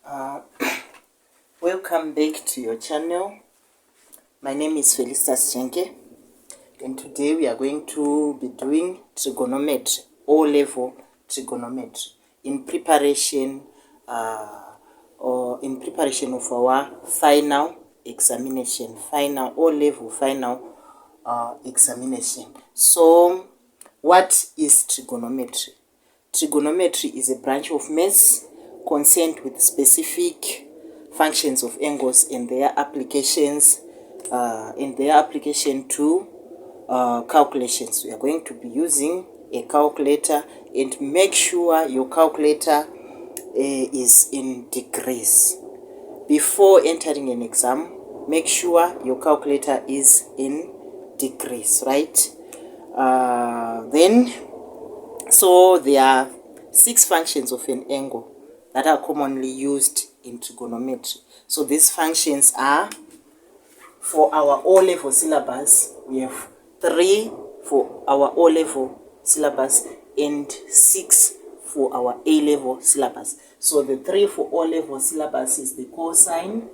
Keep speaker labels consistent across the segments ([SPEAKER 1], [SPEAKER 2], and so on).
[SPEAKER 1] Uh, Welcome back to your channel. My name is Felicitas Jenke, and today we are going to be doing trigonometry, O-level trigonometry, in preparation of our final examination, final O-level final examination. So, what is trigonometry? Trigonometry is a branch of maths concerned with specific functions of angles and their applications to calculations. We are going to be using a calculator, and make sure your calculator is in degrees. Before entering an exam, make sure your calculator is in degrees, right? So there are 6 functions of an angle that are commonly used in trigonometry. So these functions are, for our O-level syllabus, we have 3 for our O-level syllabus and 6 for our A-level syllabus. So the 3 for O-level syllabus is the cosine,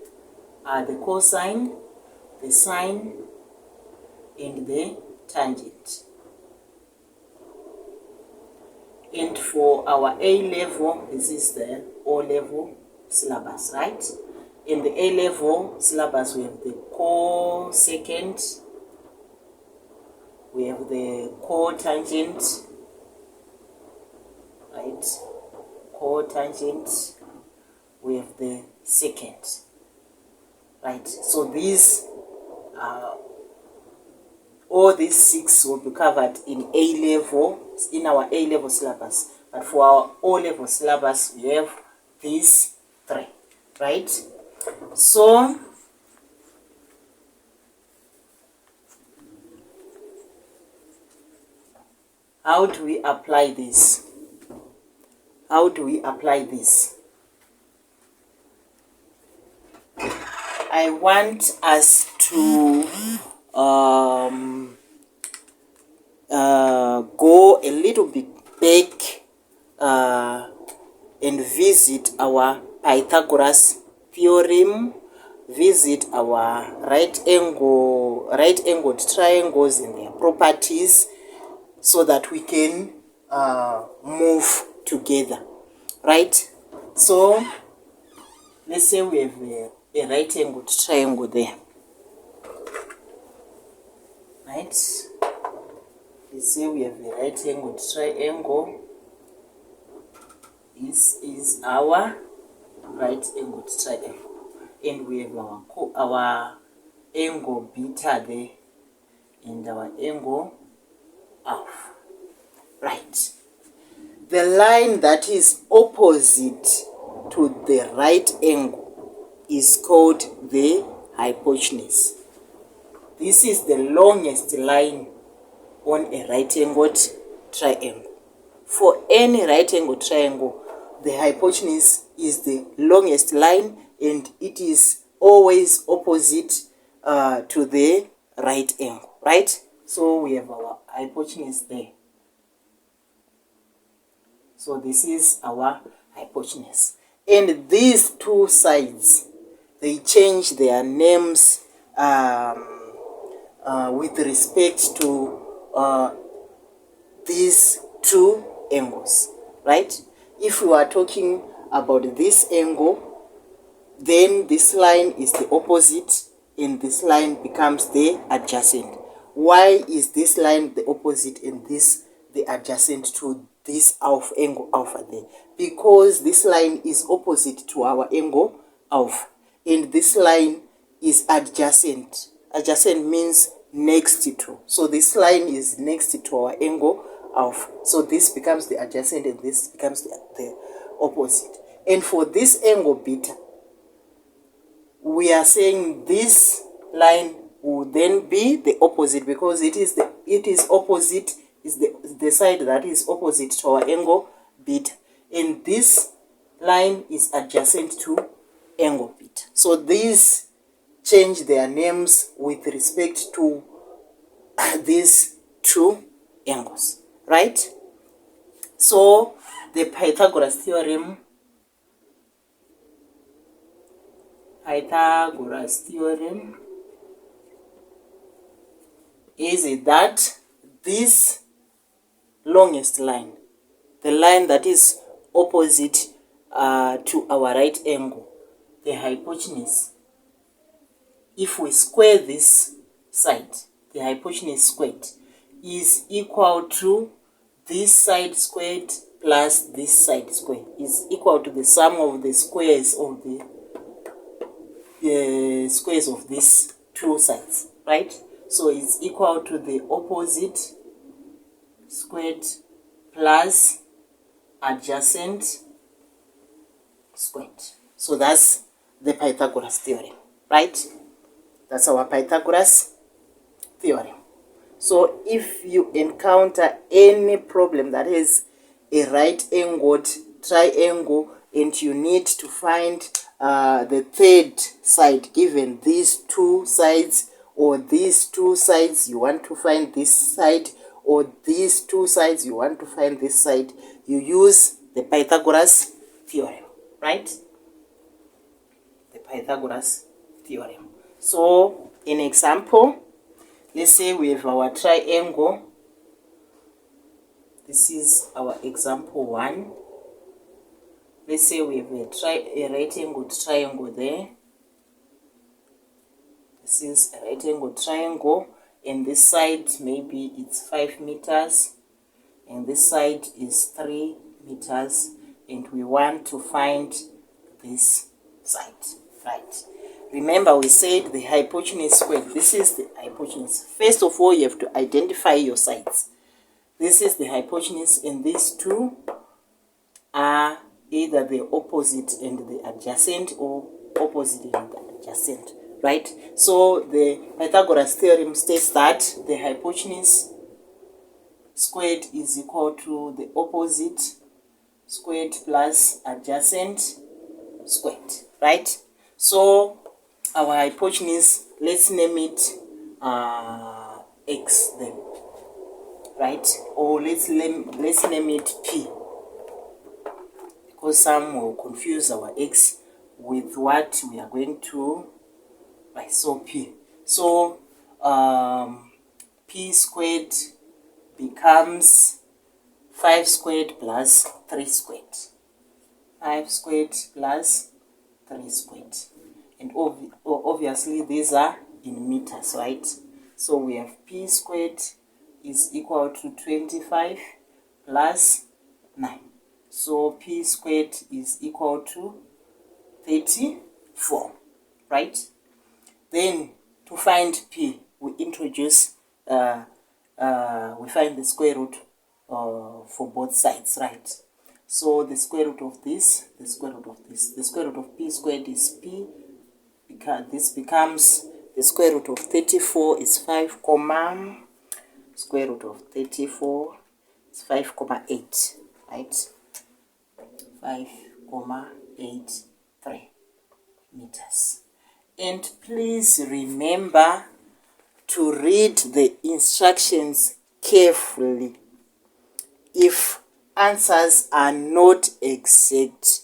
[SPEAKER 1] the sine, and the tangent. And for our A-level, this is the O-level syllabus, right? In the A-level syllabus, we have the cosecant, we have the cotangent, right? Cotangent, we have the secant, right? So these all these 6 will be covered in A-level, in our A-level syllabus. But for our O-level syllabus, we have these 3, right? So, how do we apply this? How do we apply this? I want us to go a little bit back and visit our Pythagoras theorem, visit our right-angled triangles and their properties, so that we can move together, right? So let's say we have a right-angled triangle there, right? Let's say we have a right-angled triangle. This is our right-angled triangle, and we have our angle beta there and our angle alpha, right? The line that is opposite to the right angle is called the hypotenuse. This is the longest line on a right-angled triangle. For any right-angled triangle, the hypotenuse is the longest line, and it is always opposite to the right angle, right? So we have our hypotenuse there. So this is our hypotenuse. And these 2 sides, they change their names with respect to these 2 angles, right? If we are talking about this angle, then this line is the opposite and this line becomes the adjacent. Why is this line the opposite and this the adjacent to this angle alpha there? Because this line is opposite to our angle alpha, and this line is adjacent. Adjacent means next to. So this line is next to our angle alpha. So this becomes the adjacent and this becomes the opposite. And for this angle beta, we are saying this line will then be the opposite, because it is opposite, is the side that is opposite to our angle beta, and this line is adjacent to angle beta. So these change their names with respect to these 2 angles, right? So the Pythagoras theorem Pythagoras theorem is that this longest line, the line that is opposite to our right angle, the hypotenuse, if we square this side, the hypotenuse squared is equal to this side squared plus this side squared, is equal to the sum of the squares of the squares of these two sides, right? So it's equal to the opposite squared plus adjacent squared. So that's the Pythagoras theorem, right? That's our Pythagoras theorem. So if you encounter any problem that is a right-angled triangle and you need to find the third side given these two sides, or these two sides you want to find this side, or these two sides you want to find this side, you use the Pythagoras theorem, right? The Pythagoras theorem. So in example, let's say we have our triangle. This is our example 1. Let's say we have a right-angled triangle there. This is a right-angled triangle, and this side maybe it's 5 meters, and this side is 3 meters, and we want to find this side, right? Remember, we said the hypotenuse squared. This is the hypotenuse. First of all, you have to identify your sides. This is the hypotenuse, and these two are either the opposite and the adjacent, or opposite and the adjacent, right? So the Pythagoras theorem states that the hypotenuse squared is equal to the opposite squared plus adjacent squared, right? So our hypotenuse, let's name it x then, right? Or let's name it p, because some will confuse our x with what we are going to write. So p. So p squared becomes 5 squared plus 3 squared. 5 squared plus 3 squared. And obviously these are in meters, right? So we have p squared is equal to 25 plus 9. So p squared is equal to 34, right? Then to find p, we introduce, we find the square root for both sides, right? So the square root of this, the square root of this, the square root of p squared is p, because this becomes the square root of 34 is 5 comma, square root of 34 is 5 comma 8, right? 5,83 meters. And please remember to read the instructions carefully. If answers are not exact,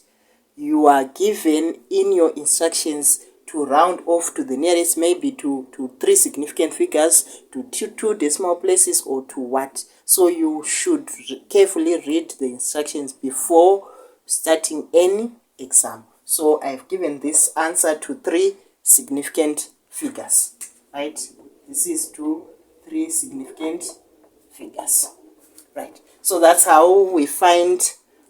[SPEAKER 1] you are given in your instructions to round off to the nearest, maybe to 3 significant figures, to 2 decimal places, or to what. So you should carefully read the instructions before starting any exam. So I've given this answer to 3 significant figures, right? This is to 3 significant figures, right? So that's how we find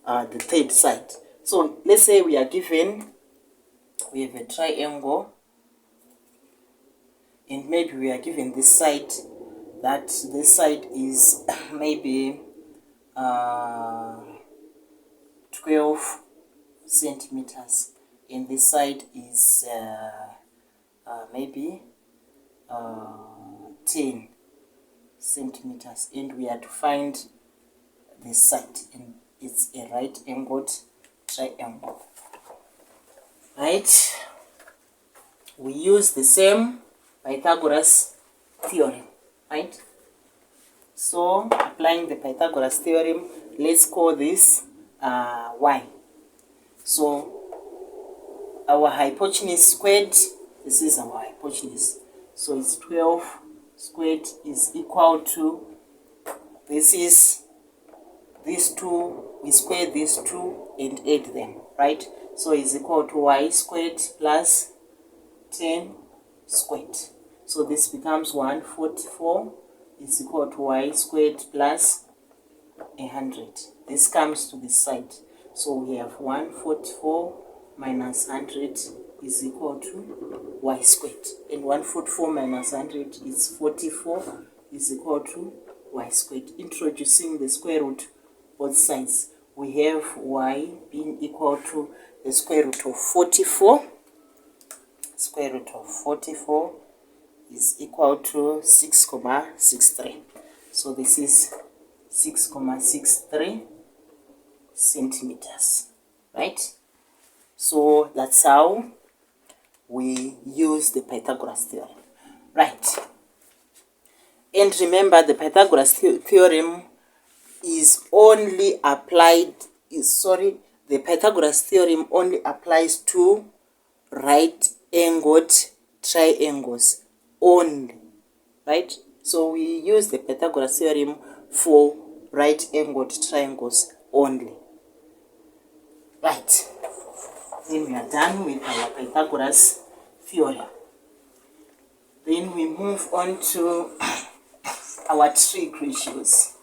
[SPEAKER 1] the third side. So let's say we are given, we have a triangle, and maybe we are given this side, that this side is maybe 12 centimeters, and this side is maybe 10 centimeters, and we are to find this side, and it's a right-angled triangle, right? We use the same Pythagoras theorem, right? So applying the Pythagoras theorem, let's call this y. So our hypotenuse squared. This is our hypotenuse. So it's 12 squared is equal to, this is these two, we square these two and add them, right? So it's equal to y squared plus 10 squared. So this becomes 144 is equal to y squared plus 100. This comes to the side. So we have 144 minus 100 is equal to y squared. And 144 minus 100 is 44 is equal to y squared. Introducing the square root both sides, we have y being equal to the square root of 44. Square root of 44 is equal to 6,63. So this is 6,63 centimeters, right? So that's how we use the Pythagoras theorem, right? And remember, the Pythagoras theorem is only applied, the Pythagoras theorem only applies to right-angled triangles only, right? So we use the Pythagoras theorem for right-angled triangles only, right? Then we are done with our Pythagoras theorem. Then we move on to our trig ratios.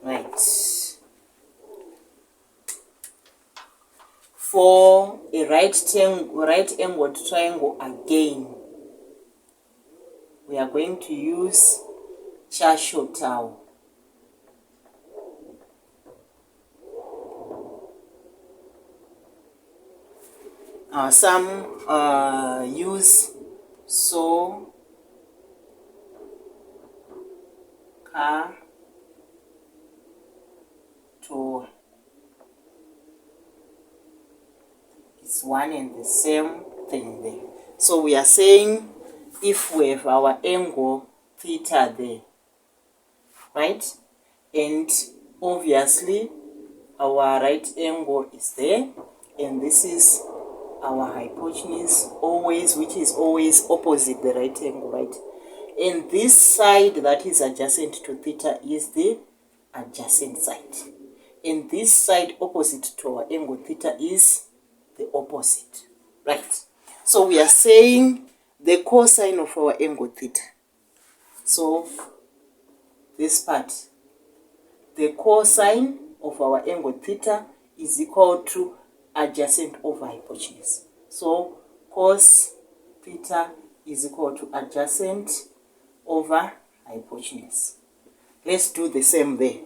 [SPEAKER 1] Right. For a right-angled triangle again, we are going to use Chashow-Tau. Some use So-Ka-To. It's one and the same thing there. So we are saying if we have our angle theta there, right? And obviously our right angle is there, and this is our hypotenuse, always, which is always opposite the right angle, right? And this side that is adjacent to theta is the adjacent side, and this side opposite to our angle theta is the opposite, right? So we are saying the cosine of our angle theta. So this part, the cosine of our angle theta is equal to adjacent over hypotenuse. So cos theta is equal to adjacent over hypotenuse. Let's do the same there.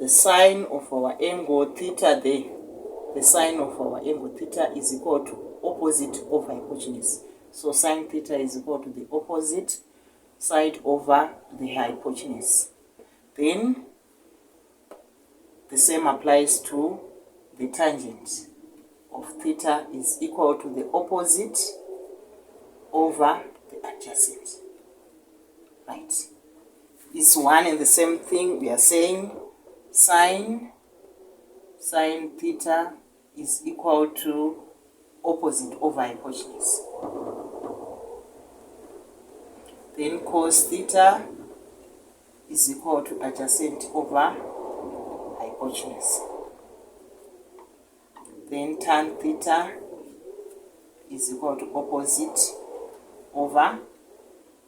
[SPEAKER 1] The sine of our angle theta there, the sine of our angle theta is equal to opposite of hypotenuse. So sine theta is equal to the opposite side over the hypotenuse. Then the same applies to the tangent of theta is equal to the opposite over the adjacent, right? It's one and the same thing. We are saying sine theta is equal to opposite over hypotenuse. Then cos theta is equal to adjacent over hypotenuse. Then tan theta is equal to opposite over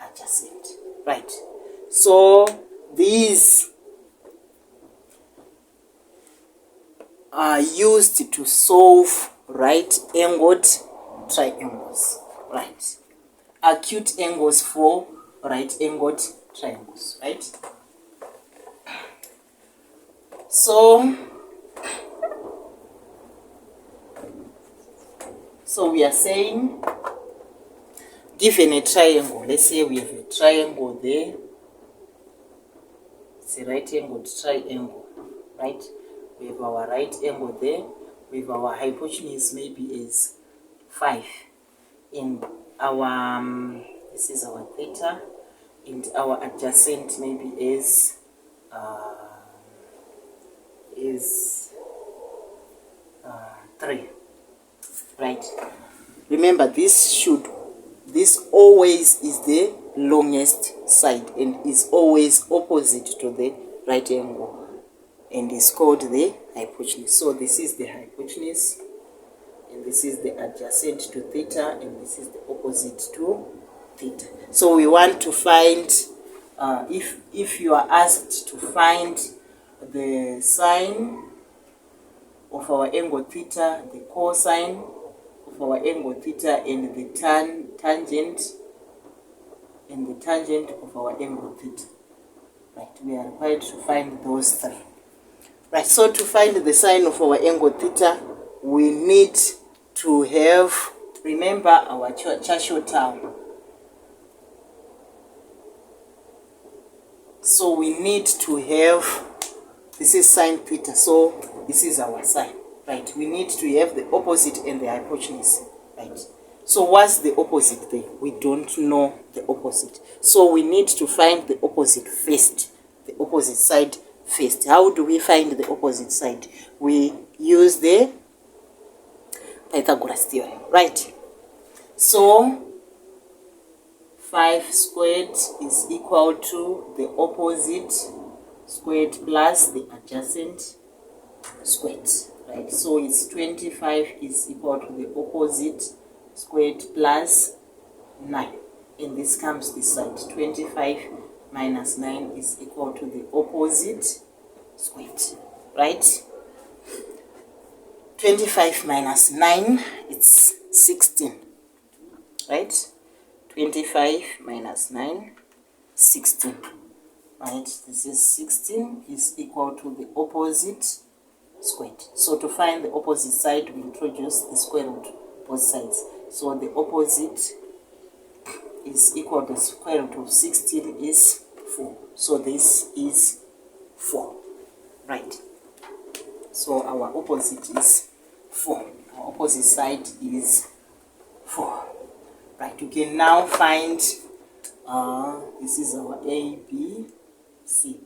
[SPEAKER 1] adjacent, right? So these are used to solve right-angled triangles, right? Acute angles for right-angled triangles, right? So we are saying, given a triangle, let's say we have a triangle there, it's a right-angled triangle, right? We have our right angle there, we have our hypotenuse maybe is 5, and our this is our theta, and our adjacent maybe is 3. Right. Remember, this always is the longest side and is always opposite to the right angle and is called the hypotenuse. So this is the hypotenuse and this is the adjacent to theta and this is the opposite to theta. So we want to find, if you are asked to find the sine of our angle theta, the cosine of our angle theta, and the tangent of our angle theta. Right, we are required to find those three. Right, so to find the sine of our angle theta, we need to have, remember our Churchill term. So we need to have, this is sine theta, so this is our sine, right? We need to have the opposite and the hypotenuse, right? So what's the opposite there? We don't know the opposite. So we need to find the opposite first, the opposite side first. How do we find the opposite side? We use the Pythagoras theorem, right? So 5 squared is equal to the opposite squared plus the adjacent squared, right? So it's 25 is equal to the opposite squared plus 9, and this comes this side. 25 minus 9 is equal to the opposite squared, right? 25 minus 9, it's 16, right? 25 minus 9, 16, right? This is 16 is equal to the opposite squared. So to find the opposite side, we introduce the square root both sides. So the opposite is equal to the square root of 16 is 4. So this is 4, right? So our opposite is 4. Our opposite side is 4. Right, we can now find, this is our A, B, C.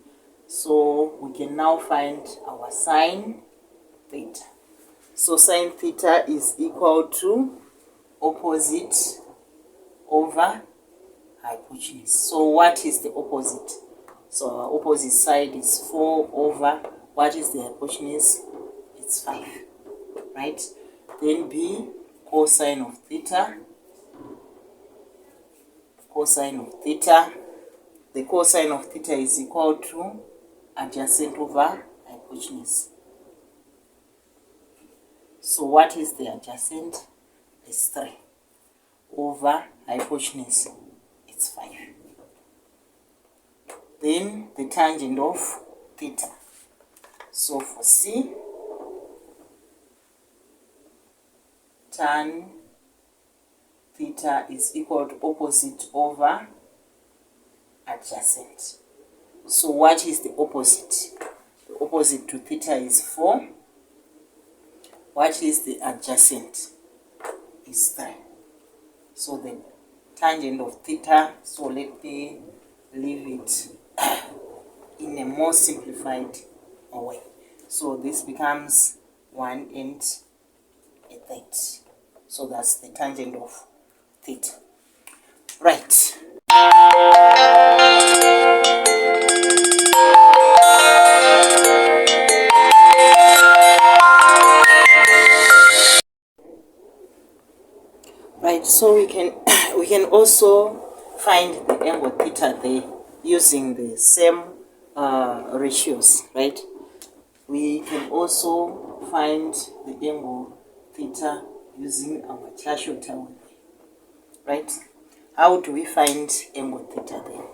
[SPEAKER 1] So we can now find our sine theta. So sine theta is equal to opposite over hypotenuse. So what is the opposite? So our opposite side is 4 over, what is the hypotenuse? It's 5, right? Then B, cosine of theta. Cosine of theta, the cosine of theta is equal to adjacent over hypotenuse. So what is the adjacent? It's 3 over hypotenuse, it's 5. Then the tangent of theta. So for C, tan theta is equal to opposite over adjacent. So what is the opposite? The opposite to theta is 4. What is the adjacent? Is 3. So the tangent of theta, so let me leave it in a more simplified way. So this becomes 1 and a third. So that's the tangent of theta, right? Right, so we can also find the angle theta there using the same ratios, right? We can also find the angle theta using our Churchill term, right? How do we find angle theta there?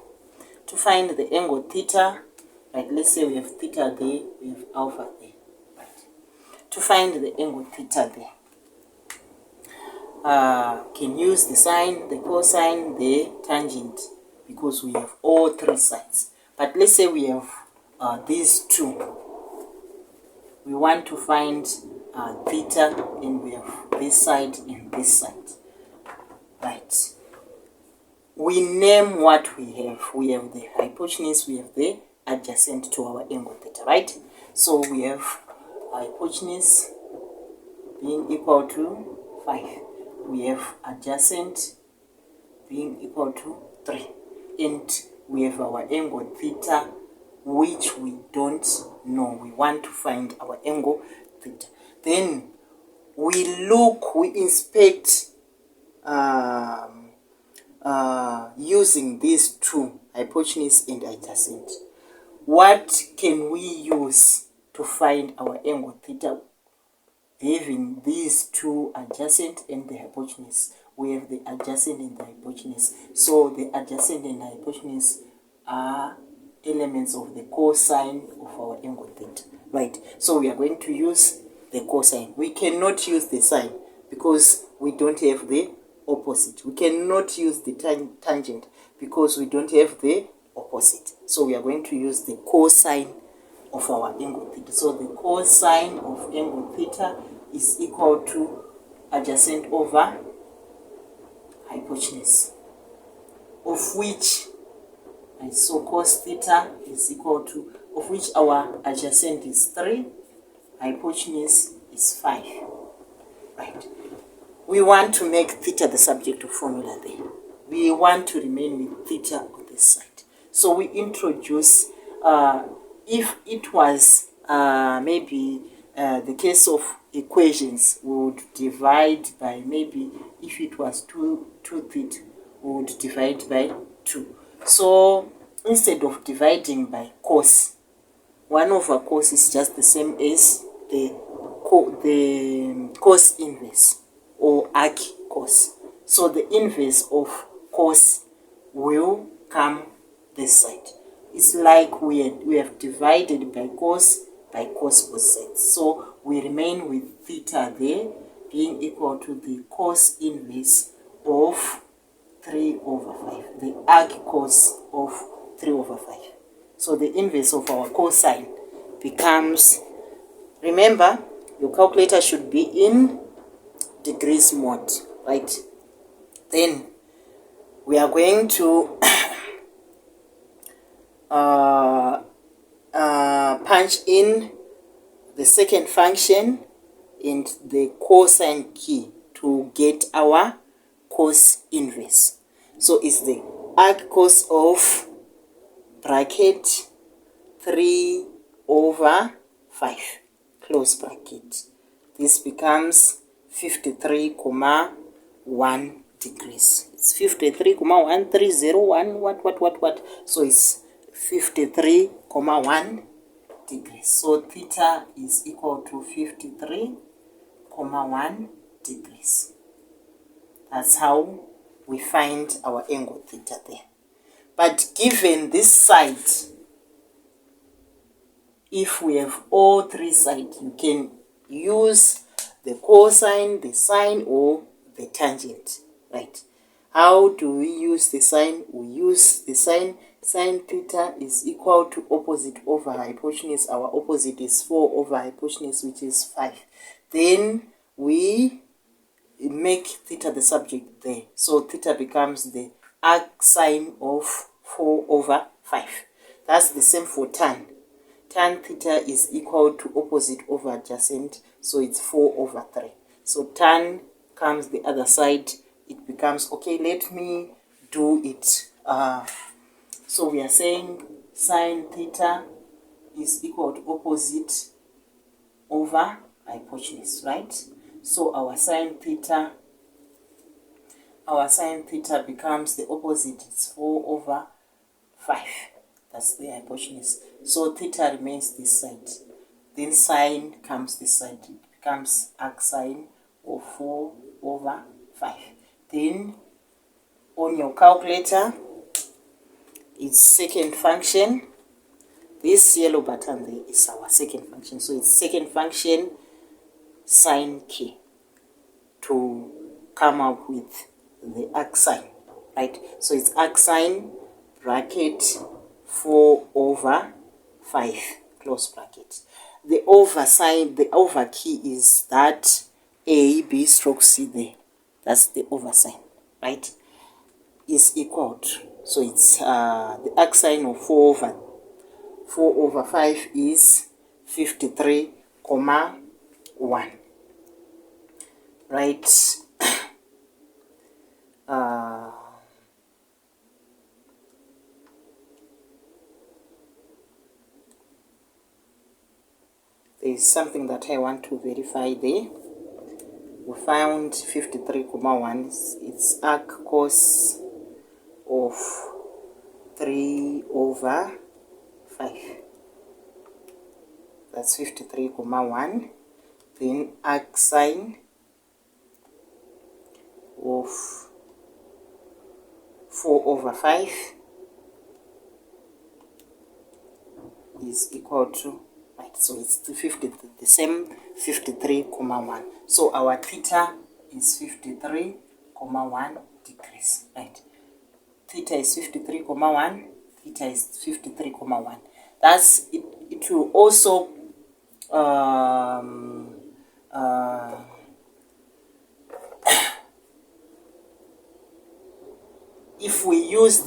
[SPEAKER 1] To find the angle theta, right, let's say we have theta there, we have alpha there, right? To find the angle theta there, can use the sine, the cosine, the tangent, because we have all three sides. But let's say we have these two. We want to find theta, and we have this side and this side, right? We name what we have. We have the hypotenuse, we have the adjacent to our angle theta, right? So we have hypotenuse being equal to 5. We have adjacent being equal to 3. And we have our angle theta, which we don't know. We want to find our angle theta. Then we inspect using these two, hypotenuse and adjacent. What can we use to find our angle theta? Having these two, adjacent and the hypotenuse, we have the adjacent and the hypotenuse. So the adjacent and the hypotenuse are elements of the cosine of our angle theta, right? So we are going to use the cosine. We cannot use the sine because we don't have the opposite. We cannot use the tangent because we don't have the opposite. So we are going to use the cosine of our angle theta. So the cosine of angle theta is equal to adjacent over hypotenuse, of which, so cos theta is equal to, of which our adjacent is 3, hypotenuse is 5, right? We want to make theta the subject of formula there. We want to remain with theta on this side. So we introduce, if it was maybe the case of equations, we would divide by, maybe if it was 2 theta, we would divide by 2. So instead of dividing by cos, 1 over cos is just the same as the cos inverse or arc cos. So the inverse of cos will come this side. It's like we have divided by cos both sides. So we remain with theta there being equal to the cos inverse of 3 over 5, the arc cos of 3 over 5. So the inverse of our cosine becomes, remember, your calculator should be in degrees mode, right? Then we are going to punch in the second function and the cosine key to get our cos inverse. So it's the arc cos of bracket 3 over 5, close bracket. This becomes 53,1 degrees. It's 53,1301 what. So it's 53,1 degrees. So theta is equal to 53,1 degrees. That's how we find our angle theta there. But given this side, if we have all three sides, you can use the cosine, the sine, or the tangent, right? How do we use the sine? We use the sine. Sine theta is equal to opposite over hypotenuse. Our opposite is 4 over hypotenuse, which is 5. Then we make theta the subject there. So theta becomes the arc sine of 4 over 5. That's the same for tan. Tan theta is equal to opposite over adjacent, so it's 4 over 3. So tan comes the other side, it becomes, okay, let me do it. So we are saying sine theta is equal to opposite over hypotenuse, right? So our sine theta becomes the opposite, it's 4 over 5. That's the hypotenuse. So theta remains this side. Then sine comes this side. It becomes arc sine of 4 over 5. Then on your calculator, it's second function. This yellow button there is our second function. So it's second function sine k to come up with the arc sine, right? So it's arc sine bracket 4 over 5, close bracket. The over sign, the over key is that A, B stroke C there. That's the over sign, right? Is equal to, so it's the arc sine of 4 over 5 is 53,1. write there's something that I want to verify there. We found 53,1. It's arc cos of 3/5. That's 53,1. Then arc sine of 4/5 is equal to, right, so it's the same 53,1. So our theta is 53,1 degrees, right? Theta is 53,1, theta is 53,1. That's it. It will also if we use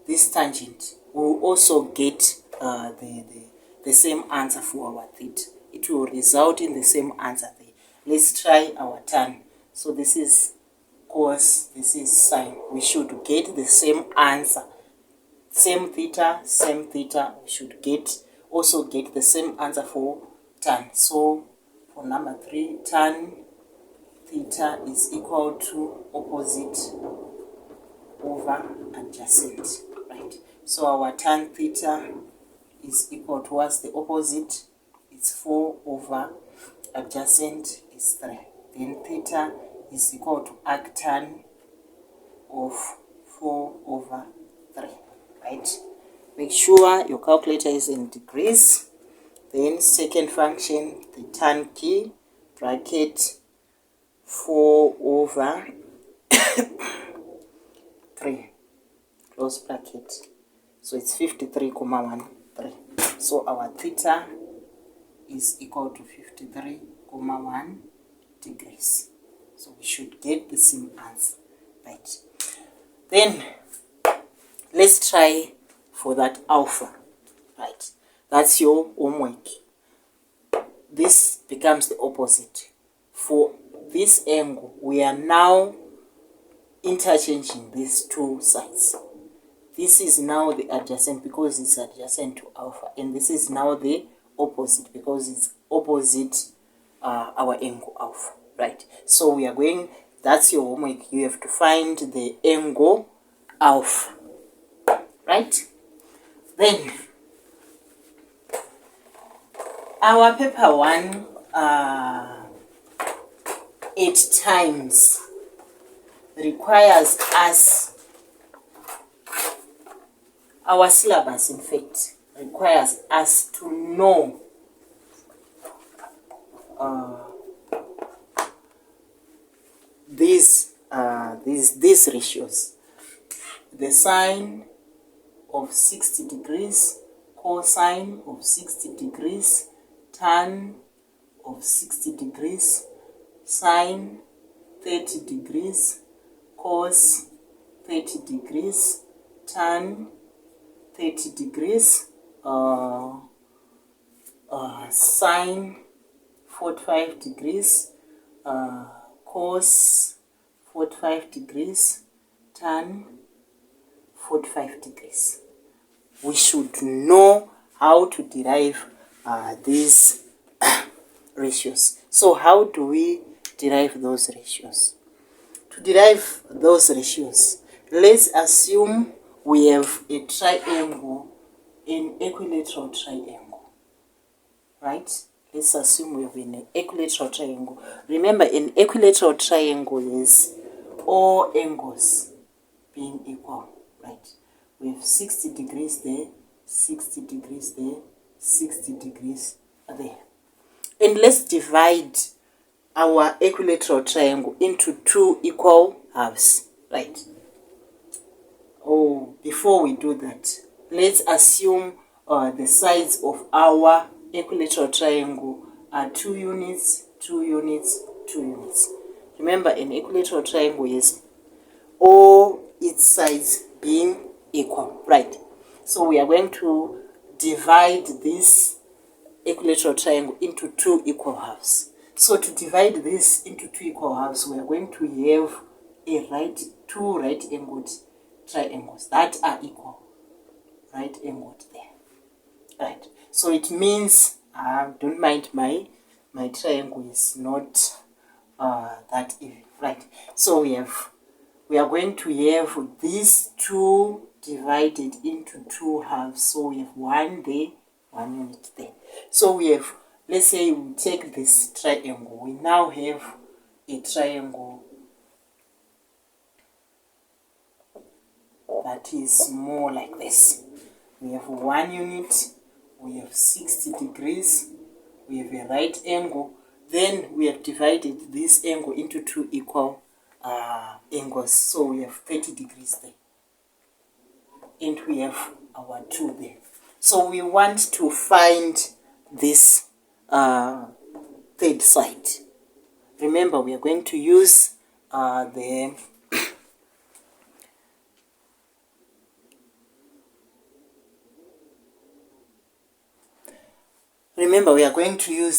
[SPEAKER 1] this tangent, we'll also get the same answer for our theta. It will result in the same answer there. Let's try our tan. So this is cos, this is sine. We should get the same answer. Same theta, we should also get the same answer for tan. So for number 3, tan theta is equal to opposite over adjacent, right? So our tan theta is equal to, what's the opposite? It's 4 over adjacent is 3. Then theta is equal to arctan of 4/3, right? Make sure your calculator is in degrees. Then second function, the tan key, bracket 4/3, close bracket. So it's 53,13. So our theta is equal to 53,1 degrees. So we should get the same answer, right? Then let's try for that alpha, right? That's your homework. This becomes the opposite. For this angle, we are now interchanging these two sides. This is now the adjacent because it's adjacent to alpha, and this is now the opposite because it's opposite our angle alpha, right? So we are going, that's your homework. You have to find the angle alpha, right? Then our paper 1 8 times requires us, our syllabus in fact requires us to know these ratios: the sine of 60 degrees, cosine of 60 degrees, tan of 60 degrees, sine 30 degrees, cos 30 degrees, tan 30 degrees, sine 45 degrees, cos 45 degrees, tan 45 degrees. We should know how to derive these ratios. So how do we derive those ratios? To derive those ratios, let's assume we have a triangle, an equilateral triangle, right? Let's assume we have an equilateral triangle. Remember, an equilateral triangle is all angles being equal, right? We have 60 degrees there, 60 degrees there, 60 degrees there. And let's divide our equilateral triangle into 2 equal halves, right? Oh, before we do that, let's assume the sides of our equilateral triangle are 2 units, 2 units, 2 units. Remember, an equilateral triangle is all its sides being equal, right? So we are going to divide this equilateral triangle into 2 equal halves. So to divide this into two equal halves, we are going to have two right-angled triangles that are equal. Right-angled there. Right. So it means, don't mind my triangle is not that even. Right. So we are going to have these two divided into two halves. So we have one there, one unit there. So we have, let's say we take this triangle. We now have a triangle that is more like this. We have one unit, we have 60 degrees, we have a right angle, then we have divided this angle into two equal angles. So we have 30 degrees there, and we have our 2 there. So we want to find this third side. Remember, we are going to use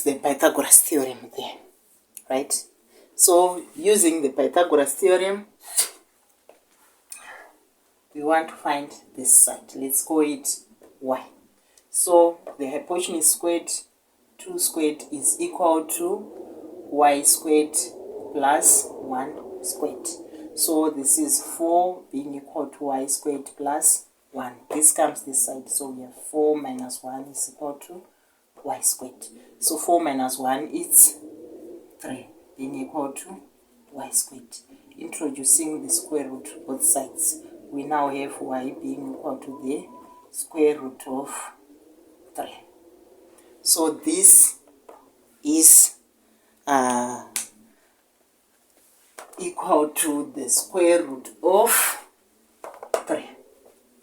[SPEAKER 1] the Pythagoras theorem there, right? So using the Pythagoras theorem, we want to find this side. Let's call it y. So the hypotenuse squared, 2 squared is equal to y squared plus 1 squared. So this is 4 being equal to y squared plus 1. This comes this side. So we have 4 minus 1 is equal to y squared. So 4 minus 1 is 3 being equal to y squared. Introducing the square root both sides, we now have y being equal to the square root of 3. So this is equal to the square root of 3.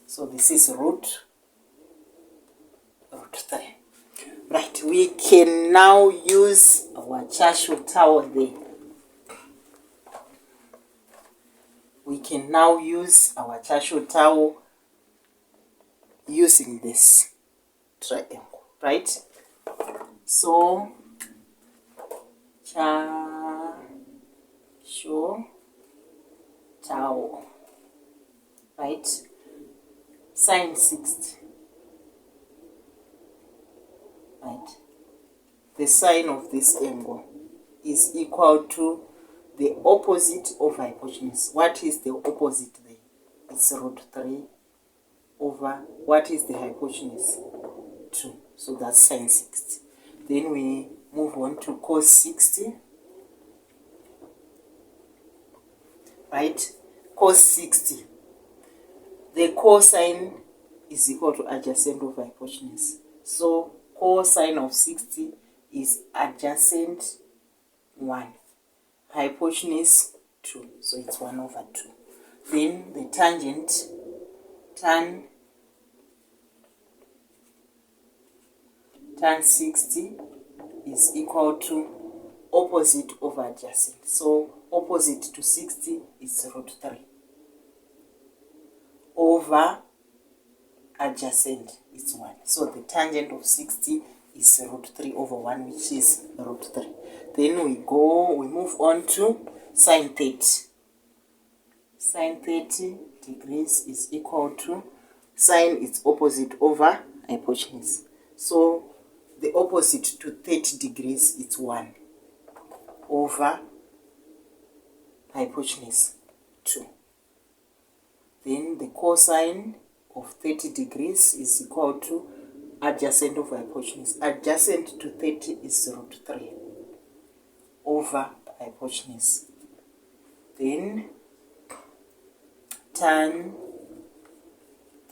[SPEAKER 1] So this is root 3. Right, we can now use our Churchill tower there. We can now use our Churchill tower using this triangle, right? So Churchill tower, right? Sine 60. Right. The sine of this angle is equal to the opposite of hypotenuse. What is the opposite there? It's root 3 over, what is the hypotenuse? 2. So that's sine 60. Then we move on to cos 60. Right? Cos 60. The cosine is equal to adjacent of hypotenuse. So cosine of 60 is adjacent 1. Hypotenuse 2. So it's 1 over 2. Then the tangent, tan 60 is equal to opposite over adjacent. So opposite to 60 is root 3 over adjacent is 1. So the tangent of 60 is root 3 over 1, which is root 3. Then we move on to sine 30. Sine 30 degrees is equal to, sine is opposite over hypotenuse. So the opposite to 30 degrees is 1 over hypotenuse 2. Then the cosine of 30 degrees is equal to adjacent of hypotenuse. Adjacent to 30 is root 3 over hypotenuse. Then tan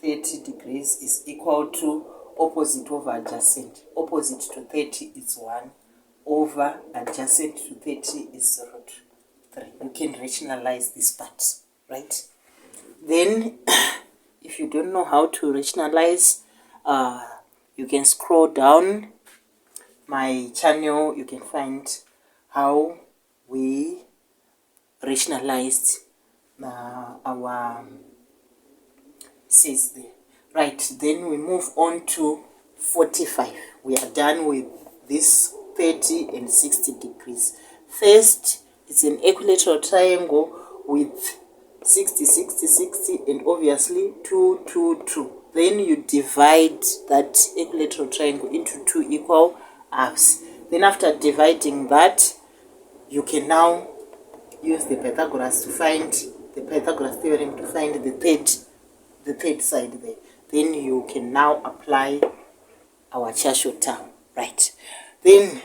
[SPEAKER 1] 30 degrees is equal to opposite over adjacent. Opposite to 30 is 1 over adjacent to 30 is root 3. You can rationalize this part, right? Then if you don't know how to rationalize, you can scroll down my channel. You can find how we rationalized our says there. Right, then we move on to 45. We are done with this 30 and 60 degrees. First, it's an equilateral triangle with 60, 60, 60, and obviously 2, 2, 2. Then you divide that equilateral triangle into 2 equal halves. Then after dividing that, you can now use the Pythagoras to find the Pythagoras theorem to find the third side there. Then you can now apply our Churchill term, right? Then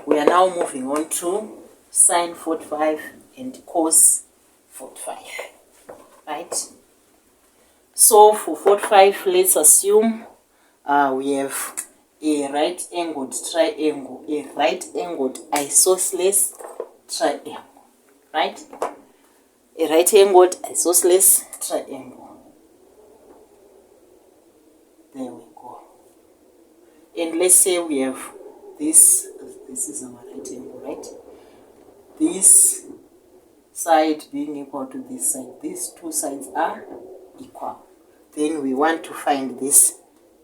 [SPEAKER 1] we are now moving on to sine 45 and cos 45, right? So for 45, let's assume we have a right-angled triangle, a right-angled isosceles triangle, right? A right-angled isosceles triangle. There we go. And let's say we have this is our right angle, right? This side being equal to this side. These two sides are equal. Then we want to find this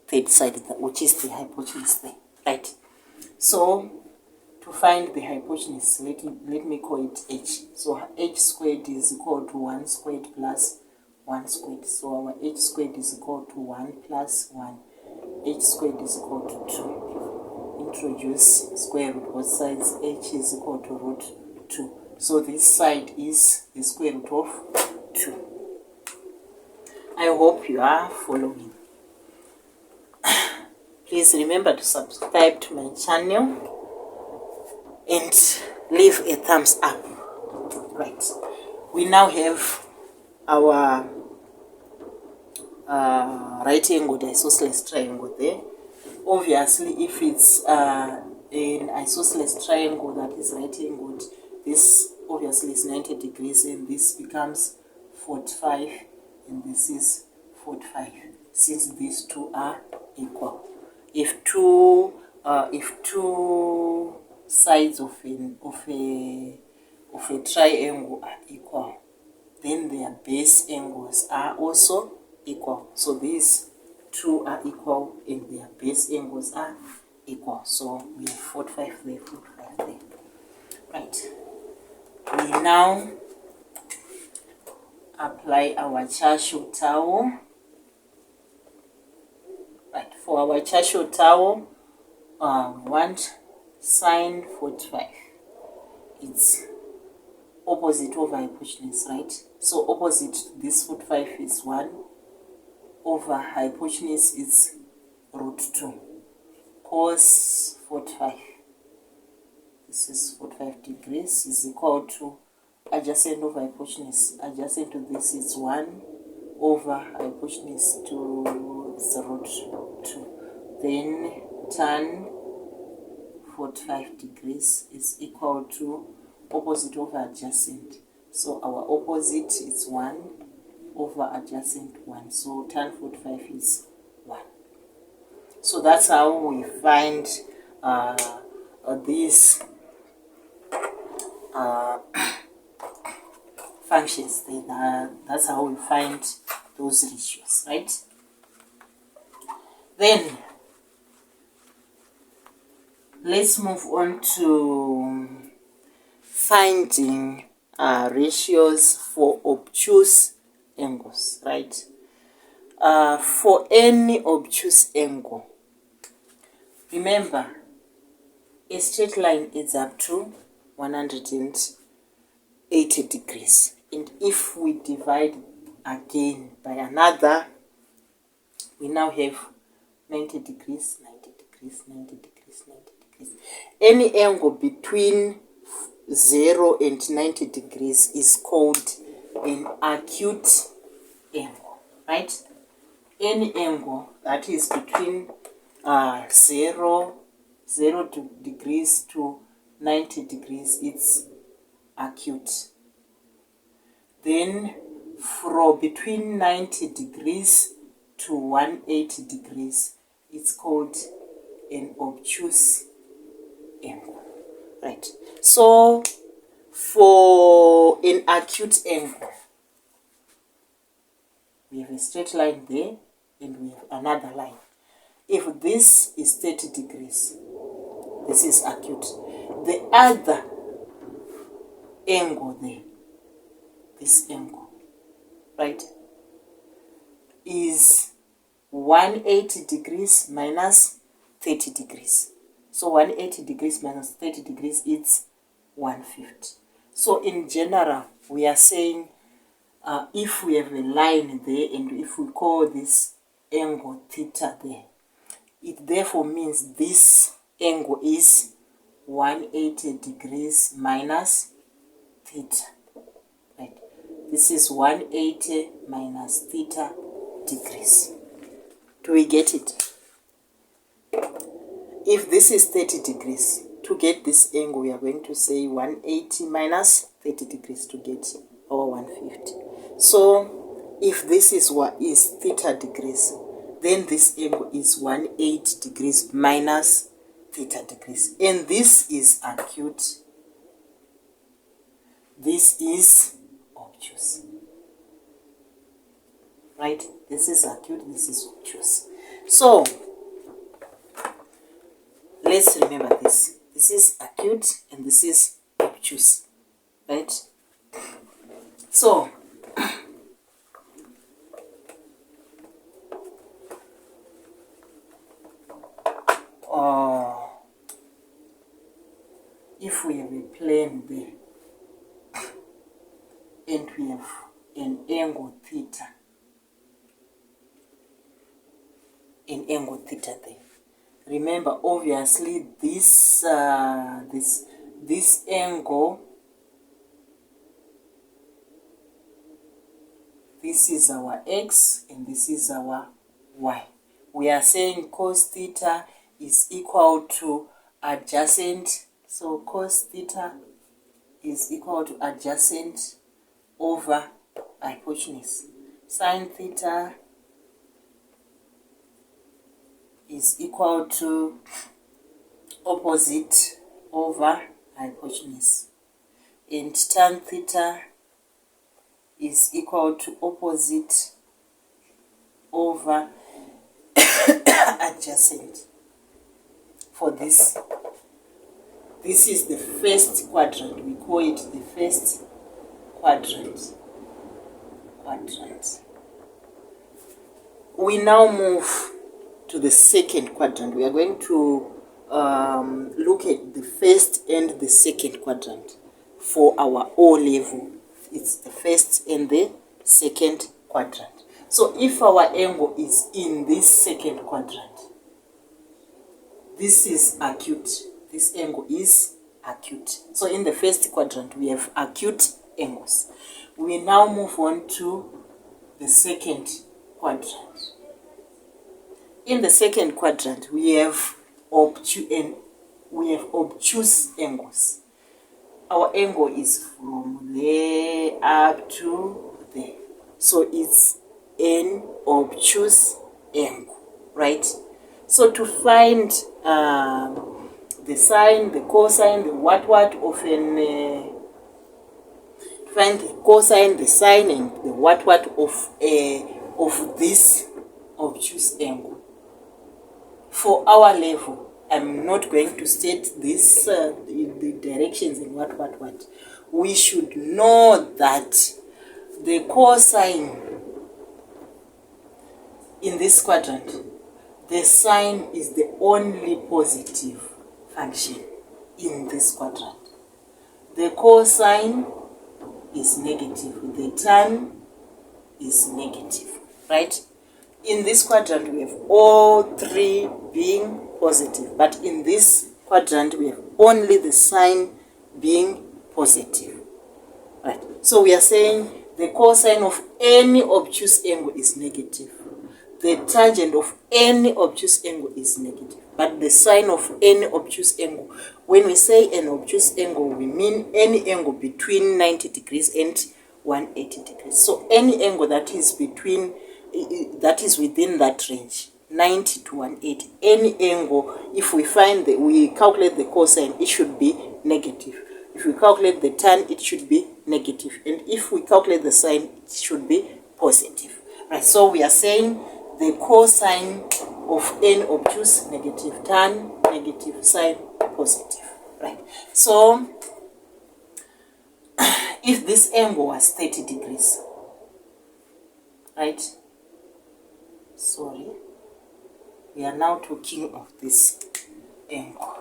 [SPEAKER 1] third side, which is the hypotenuse there, right? So to find the hypotenuse, let me call it h. So h squared is equal to 1 squared plus 1 squared. So our h squared is equal to 1 plus 1. H squared is equal to 2. Introduce square root both sides. H is equal to root 2. So this side is the square root of 2. I hope you are following. Please remember to subscribe to my channel and leave a thumbs up. Right. We now have our right-angled isosceles triangle there. Obviously, if it's an isosceles triangle that is right-angled, this obviously is 90 degrees, and this becomes 45, and this is 45, since these two are equal. If two sides of a triangle are equal, then their base angles are also equal. So these two are equal and their base angles are equal. So we have 45 there, 45 there. Right. We now apply our Churchill towel. Right. For our Churchill towel, we want sine 45. It's opposite over hypotenuse, right? So opposite to this 45 is 1 over hypotenuse is root 2. Cos 45, this is 45 degrees, is equal to adjacent over hypotenuse. Adjacent to this is 1 over hypotenuse to the root 2. Then tan 45 degrees is equal to opposite over adjacent. So our opposite is 1 over adjacent 1. So tan 45 is 1. So that's how we find these functions. That's how we find those ratios, right? Then let's move on to finding ratios for obtuse angles, right? For any obtuse angle, remember, a straight line is up to 180 degrees. And if we divide again by another, we now have 90 degrees, 90 degrees, 90 degrees, 90 degrees. Any angle between 0 and 90 degrees is called an acute angle, right? Any angle that is between 0 degrees to 90 degrees, it's acute. Then from between 90 degrees to 180 degrees, it's called an obtuse angle, right? So for an acute angle, we have a straight line there and we have another line. If this is 30 degrees, This is acute. The other angle there, this angle, right, is 180 degrees minus 30 degrees. So 180 degrees minus 30 degrees is 150. So in general, we are saying if we have a line there and if we call this angle theta there, it therefore means this angle is 180 degrees minus theta. Right? This is 180 minus theta degrees. Do we get it? If this is 30 degrees, to get this angle, we are going to say 180 minus 30 degrees to get our 150. So, if this is what is theta degrees, then this angle is 180 degrees minus theta degrees. And this is acute. This is obtuse. Right? This is acute, this is obtuse. So, let's remember this. This is acute and this is obtuse. Right? So, if we have a plane there and we have an angle theta, there. Remember, obviously, this angle, this is our x and this is our y. We are saying cos theta is equal to adjacent. So cos theta is equal to adjacent over hypotenuse. Sin theta is equal to opposite over hypotenuse. And tan theta is equal to opposite over adjacent. For this, this is the first quadrant. We call it the first quadrant. We now move to the second quadrant. We are going to look at the first and the second quadrant for our O level. It's the first and the second quadrant. So if our angle is in this second quadrant, this is acute. This angle is acute. So in the first quadrant, we have acute angles. We now move on to the second quadrant. In the second quadrant, we have obtuse angles. Our angle is from there up to there. So it's an obtuse angle, right? So to find the sine, the cosine, the what of an find the cosine, the sine, and the what of this obtuse angle. For our level, I'm not going to state this the directions and what. We should know that the cosine in this quadrant, the sine is the only positive function in this quadrant. The cosine is negative, the tan is negative, right? In this quadrant, we have all three being positive, but in this quadrant, we have only the sine being positive, right? So we are saying the cosine of any obtuse angle is negative. The tangent of any obtuse angle is negative. But the sine of any obtuse angle, when we say an obtuse angle, we mean any angle between 90 degrees and 180 degrees. So any angle that is between, that is within that range, 90 to 180, any angle, if we find that we calculate the cosine, it should be negative. If we calculate the tan, it should be negative. And if we calculate the sine, it should be positive. Right, so we are saying the cosine of any obtuse, negative, tan, negative, sine, positive, right? So if this angle was 30 degrees, right? Sorry, we are now talking of this angle.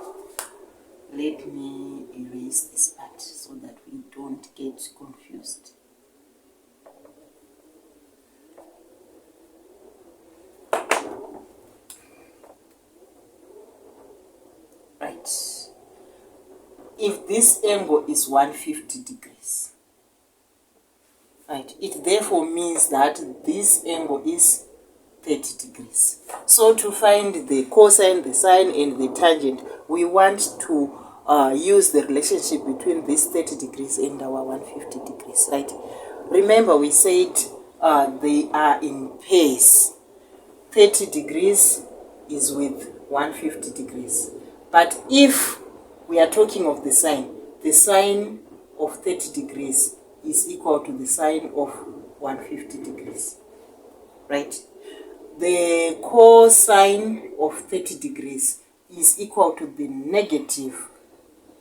[SPEAKER 1] Let me erase this part so that we don't get confused. Right. If this angle is 150 degrees, right, it therefore means that this angle is 30 degrees. So to find the cosine, the sine, and the tangent, we want to use the relationship between this 30 degrees and our 150 degrees, right? Remember, we said they are in pairs. 30 degrees is with 150 degrees. But if we are talking of the sine of 30 degrees is equal to the sine of 150 degrees, right? The cosine of 30 degrees is equal to the negative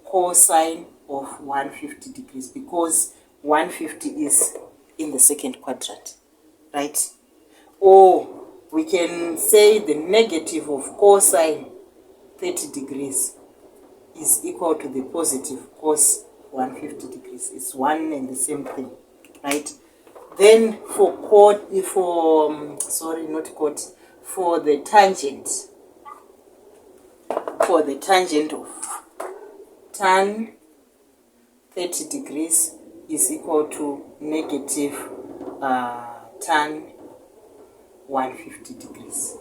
[SPEAKER 1] cosine of 150 degrees, because 150 is in the second quadrant, right? Or we can say the negative of cosine 30 degrees is equal to the positive cos 150 degrees. It's one and the same thing, right? Then for the tangent of tan 30 degrees is equal to negative tan 150 degrees.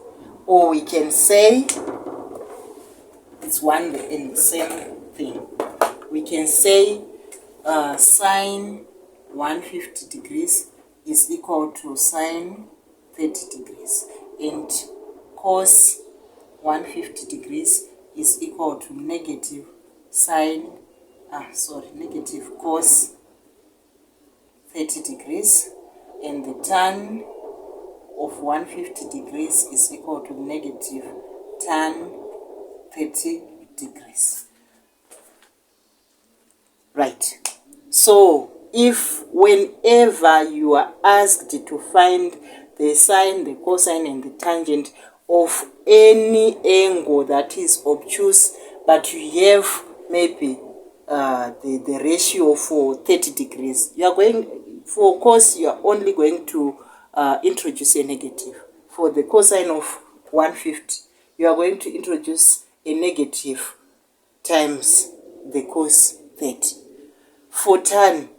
[SPEAKER 1] Or we can say it's one and the same thing. We can say sine 150 degrees is equal to sine 30 degrees, and cos 150 degrees is equal to negative cos 30 degrees, and the tan of 150 degrees is equal to negative tan 30 degrees. Right. So if whenever you are asked to find the sine, the cosine, and the tangent of any angle that is obtuse, but you have maybe the ratio for 30 degrees, you are going, for cos, you are only going to introduce a negative. For the cosine of 150, you are going to introduce a negative times the cos 30. For tan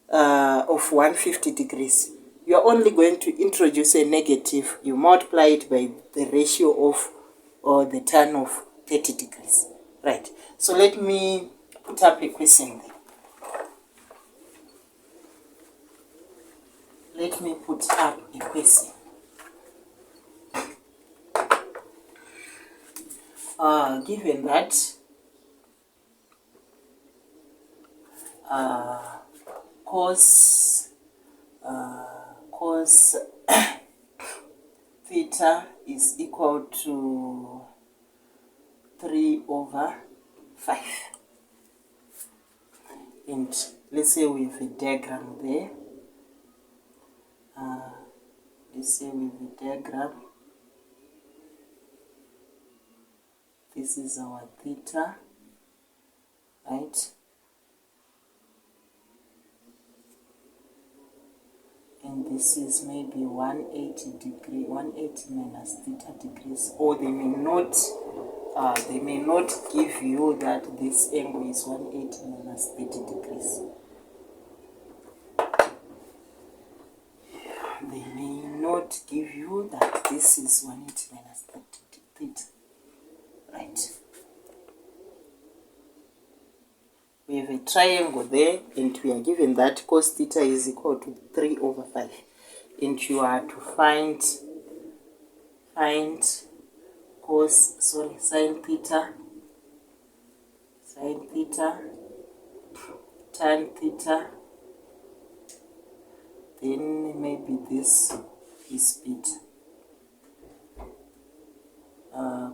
[SPEAKER 1] of 150 degrees, you are only going to introduce a negative. You multiply it by the ratio of the tan of 30 degrees. Right. So let me put up a question there. Let me put up a question. Given that cos theta is equal to 3/5, and let's say we have a diagram there. Let's say we have a diagram. This is our theta, right? And this is maybe 180 minus theta degrees, or they may not give you that this angle is 180 minus 30 degrees. They may not give you that this is 180 minus 30 theta, right? We have a triangle there, and we are given that cos theta is equal to 3/5, and you are to find sine theta, tan theta, then maybe this is beta,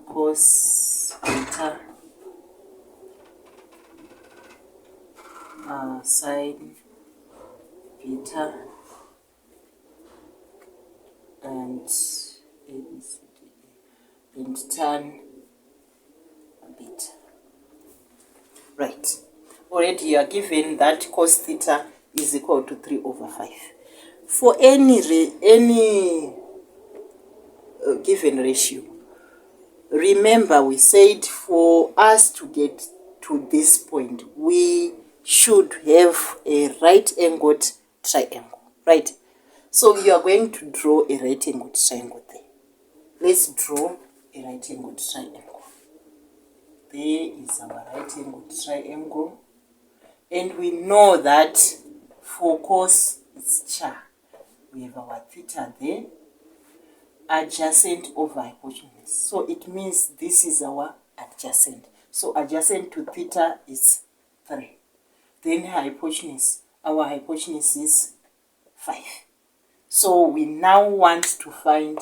[SPEAKER 1] cos beta sine beta and tan beta. Right. Already you are given that cos theta is equal to 3 over 5. For any given ratio, remember we said for us to get to this point, we should have a right-angled triangle, right? So you are going to draw a right-angled triangle there. Let's draw a right-angled triangle. There is our right-angled triangle. And we know that for cos it's char. We have our theta there, adjacent over hypotenuse. So it means this is our adjacent. So adjacent to theta is 3. Then hypotenuse, our hypotenuse is 5. So we now want to find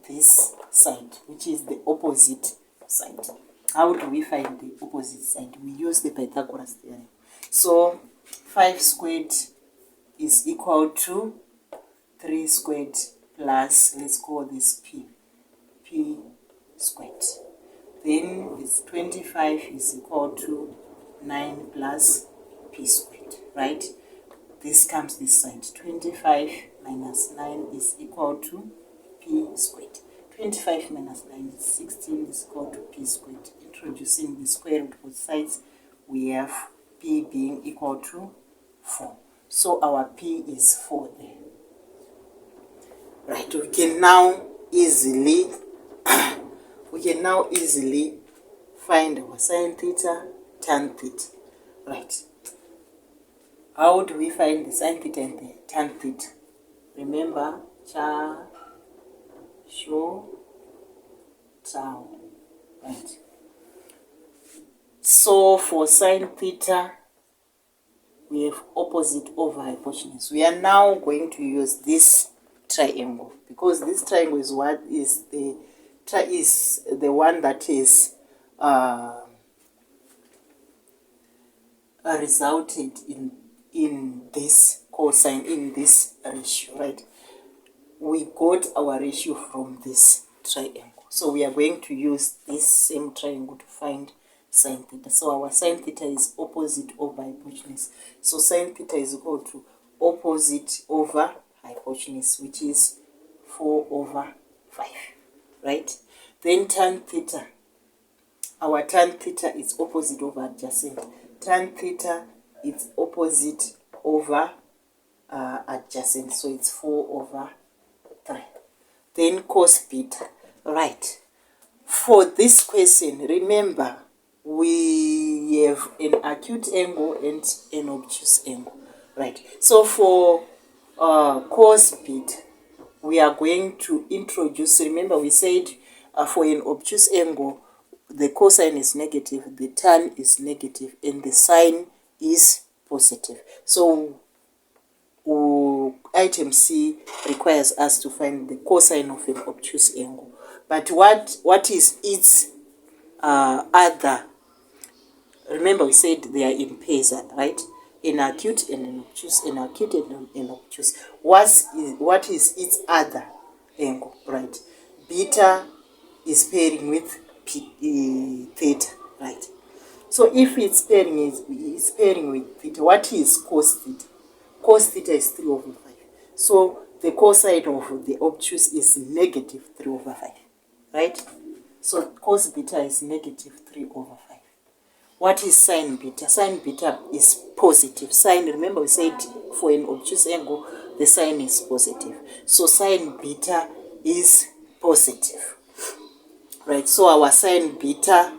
[SPEAKER 1] this side, which is the opposite side. How do we find the opposite side? We use the Pythagoras theorem. So 5 squared is equal to 3 squared plus, let's call this p squared. Then it's 25 is equal to 9 plus p squared, right? This comes this side. 25 minus 9 is equal to p squared. 25 minus 9 is 16 is equal to p squared. Introducing the square root both sides, we have p being equal to 4. So our p is 4 there. Right, we can now easily find our sine theta, tan theta. Right. How do we find the sine theta and the tan theta? Remember, cha, sho, tau. Right. So for sine theta, we have opposite over hypotenuse. We are now going to use this triangle, because this triangle is what is the one that is resulted in this cosine, in this ratio, right? We got our ratio from this triangle, so we are going to use this same triangle to find sine theta. So our sine theta is opposite over hypotenuse. So sine theta is equal to opposite over hypotenuse, which is 4 over 5, right? Then tan theta, our tan theta is opposite over adjacent. Tan theta is opposite over adjacent, so it's 4 over 3. Then cos beta, right? For this question, remember we have an acute angle and an obtuse angle, right? So for cos beta, we are going to introduce, remember we said for an obtuse angle, the cosine is negative, the tan is negative, and the sine is positive. So item C requires us to find the cosine of an obtuse angle. But what is its other? Remember we said they are in pairs, right? An acute and an obtuse, an acute and an obtuse. What is its other angle, right? Beta is pairing with theta, right? So if it's pairing with theta, what is cos theta? Cos theta is 3 over 5. So the cosine of the obtuse is negative 3 over 5, right? So cos beta is negative 3 over 5. What is sine beta? Sine beta is positive. Sine, remember we said for an obtuse angle, the sine is positive. So sine beta is positive. Right, so our sine beta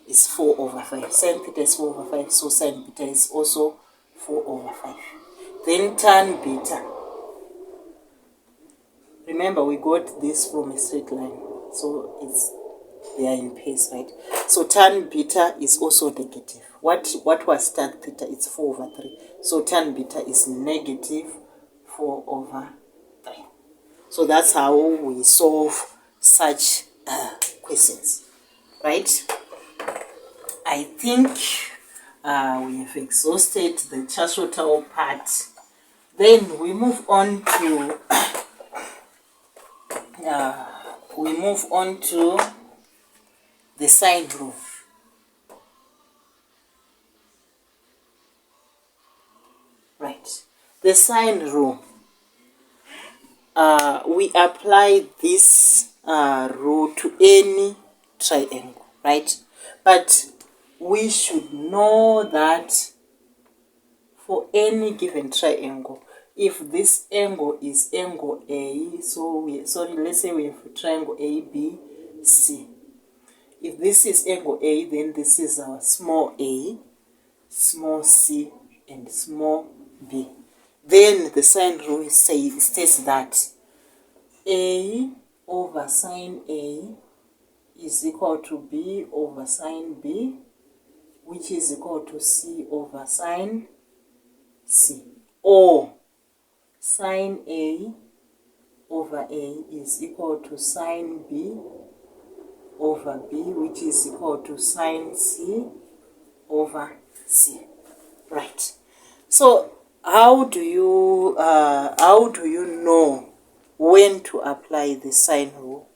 [SPEAKER 1] is 4 over 5. Sine theta is 4 over 5, so sine beta is also 4 over 5. Then tan beta. Remember we got this from a straight line, so they are in pairs, right? So tan beta is also negative. What was tan theta? It's 4 over 3. So tan beta is negative 4 over 3. So that's how we solve such questions, right? I think We have exhausted the Chasotau part. Then we move on to the sine rule. Right. The sine rule. We apply this rule to any triangle, right? But we should know that for any given triangle, if this angle is angle A, let's say we have a triangle ABC. If this is angle A, then this is our small a, small c, and small b. Then the sine rule states that A over sine A is equal to B over sine B, which is equal to C over sine C. Or sine A over A is equal to sine B over B, which is equal to sine C over C. Right. So how do you know when to apply the sine rule,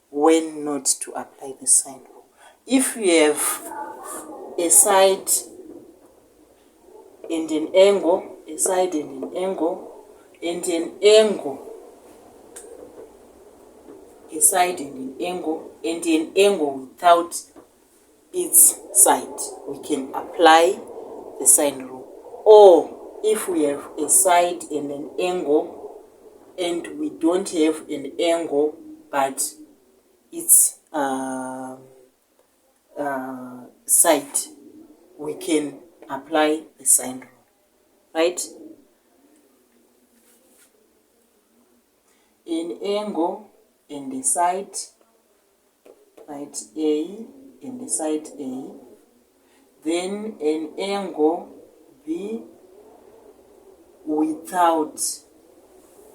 [SPEAKER 1] when not to apply the sine rule? If you have a side and an angle, and an angle, a side and an angle without its side, we can apply the sine rule. Or if we have a side and an angle and we don't have an angle but its side, we can apply the sine rule, right? An angle and the side, right, A and the side A, then an angle B without